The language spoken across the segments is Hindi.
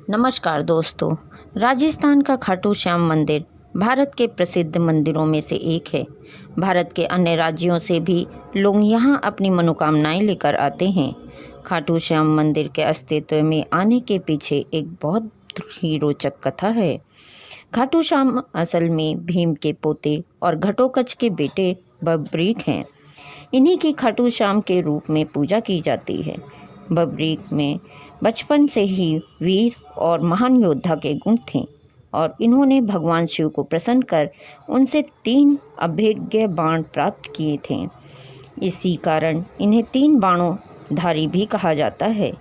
नमस्कार दोस्तों। राजस्थान का खाटू श्याम मंदिर भारत के प्रसिद्ध मंदिरों में से एक है। भारत के अन्य राज्यों से भी लोग यहाँ अपनी मनोकामनाएं लेकर आते हैं। खाटू श्याम मंदिर के अस्तित्व में आने के पीछे एक बहुत ही रोचक कथा है। खाटू श्याम असल में भीम के पोते और घटोत्कच के बेटे बब्बरीक हैं। इन्हीं की खाटू श्याम के रूप में पूजा की जाती है। बब्बरीक में बचपन से ही वीर और महान योद्धा के गुण थे और इन्होंने भगवान शिव को प्रसन्न कर उनसे 3 अभेद्य बाण प्राप्त किए थे। इसी कारण इन्हें 3 बाणों धारी भी कहा जाता है।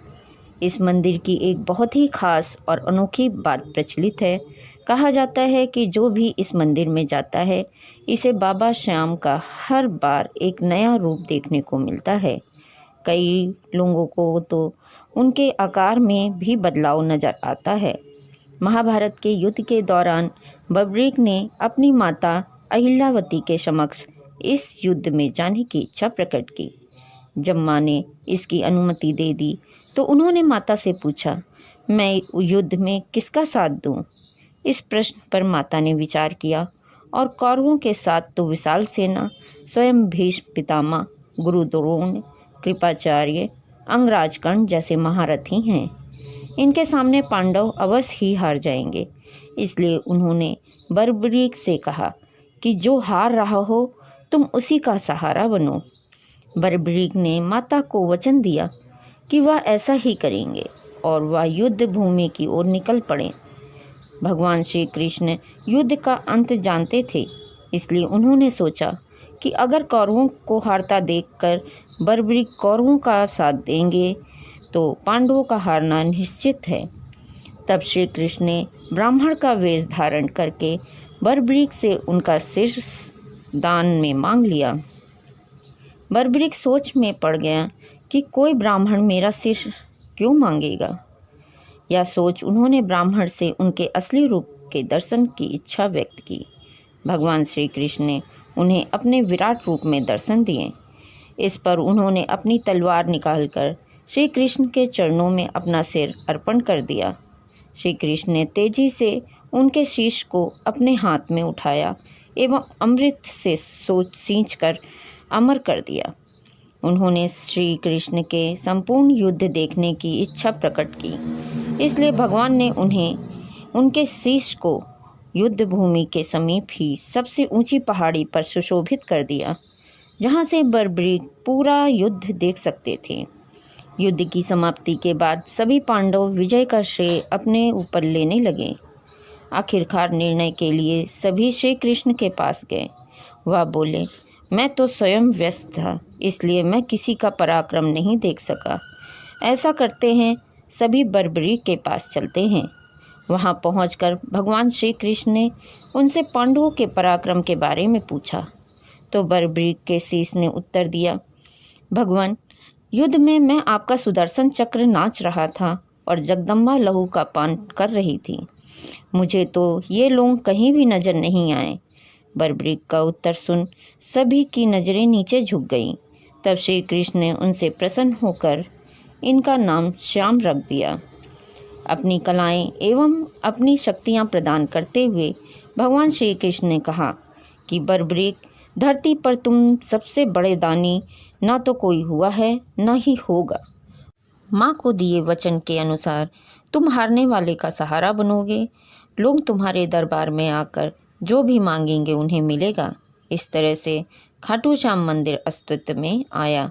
इस मंदिर की एक बहुत ही खास और अनोखी बात प्रचलित है। कहा जाता है कि जो भी इस मंदिर में जाता है, इसे बाबा श्याम का हर बार एक नया रूप देखने को मिलता है। कई लोगों को तो उनके आकार में भी बदलाव नजर आता है। महाभारत के युद्ध के दौरान बब्बरीक ने अपनी माता अहिल्यावती के समक्ष इस युद्ध में जाने की इच्छा प्रकट की। जब माँ ने इसकी अनुमति दे दी तो उन्होंने माता से पूछा, मैं युद्ध में किसका साथ दूं? इस प्रश्न पर माता ने विचार किया और कौरवों के साथ तो विशाल सेना, स्वयं भीष्म पितामह, गुरु द्रोण, कृपाचार्य, अंगराज कर्ण जैसे महारथी हैं। इनके सामने पांडव अवश्य ही हार जाएंगे। इसलिए उन्होंने बब्बरीक से कहा कि जो हार रहा हो तुम उसी का सहारा बनो। बब्बरीक ने माता को वचन दिया कि वह ऐसा ही करेंगे और वह युद्ध भूमि की ओर निकल पड़े। भगवान श्री कृष्ण युद्ध का अंत जानते थे, इसलिए उन्होंने सोचा कि अगर कौरवों को हारता देखकर बब्बरीक कौरवों का साथ देंगे तो पांडवों का हारना निश्चित है। तब श्री कृष्ण ने ब्राह्मण का वेश धारण करके बब्बरीक से उनका सिर दान में मांग लिया। बब्बरीक सोच में पड़ गया कि कोई ब्राह्मण मेरा सिर क्यों मांगेगा। यह सोच उन्होंने ब्राह्मण से उनके असली रूप के दर्शन की इच्छा व्यक्त की। भगवान श्री कृष्ण ने उन्हें अपने विराट रूप में दर्शन दिए। इस पर उन्होंने अपनी तलवार निकालकर श्री कृष्ण के चरणों में अपना सिर अर्पण कर दिया। श्री कृष्ण ने तेजी से उनके शीश को अपने हाथ में उठाया एवं अमृत से सींचकर अमर कर दिया। उन्होंने श्री कृष्ण के संपूर्ण युद्ध देखने की इच्छा प्रकट की, इसलिए भगवान ने उन्हें उनके शीश को युद्ध भूमि के समीप ही सबसे ऊंची पहाड़ी पर सुशोभित कर दिया, जहां से बब्बरीक पूरा युद्ध देख सकते थे। युद्ध की समाप्ति के बाद सभी पांडव विजय का श्रेय अपने ऊपर लेने लगे। आखिरकार निर्णय के लिए सभी श्री कृष्ण के पास गए। वह बोले, मैं तो स्वयं व्यस्त था, इसलिए मैं किसी का पराक्रम नहीं देख सका। ऐसा करते हैं, सभी बब्बरीक के पास चलते हैं। वहां पहुंचकर भगवान श्री कृष्ण ने उनसे पांडवों के पराक्रम के बारे में पूछा तो बब्बरीक के शीश ने उत्तर दिया, भगवान, युद्ध में मैं आपका सुदर्शन चक्र नाच रहा था और जगदम्बा लहू का पान कर रही थी। मुझे तो ये लोग कहीं भी नजर नहीं आए। बब्बरीक का उत्तर सुन सभी की नज़रें नीचे झुक गईं। तब श्री कृष्ण ने उनसे प्रसन्न होकर इनका नाम श्याम रख दिया। अपनी कलाएं एवं अपनी शक्तियां प्रदान करते हुए भगवान श्री कृष्ण ने कहा कि बब्बरीक, धरती पर तुम सबसे बड़े दानी ना तो कोई हुआ है ना ही होगा। माँ को दिए वचन के अनुसार तुम हारने वाले का सहारा बनोगे। लोग तुम्हारे दरबार में आकर जो भी मांगेंगे उन्हें मिलेगा। इस तरह से खाटू श्याम मंदिर अस्तित्व में आया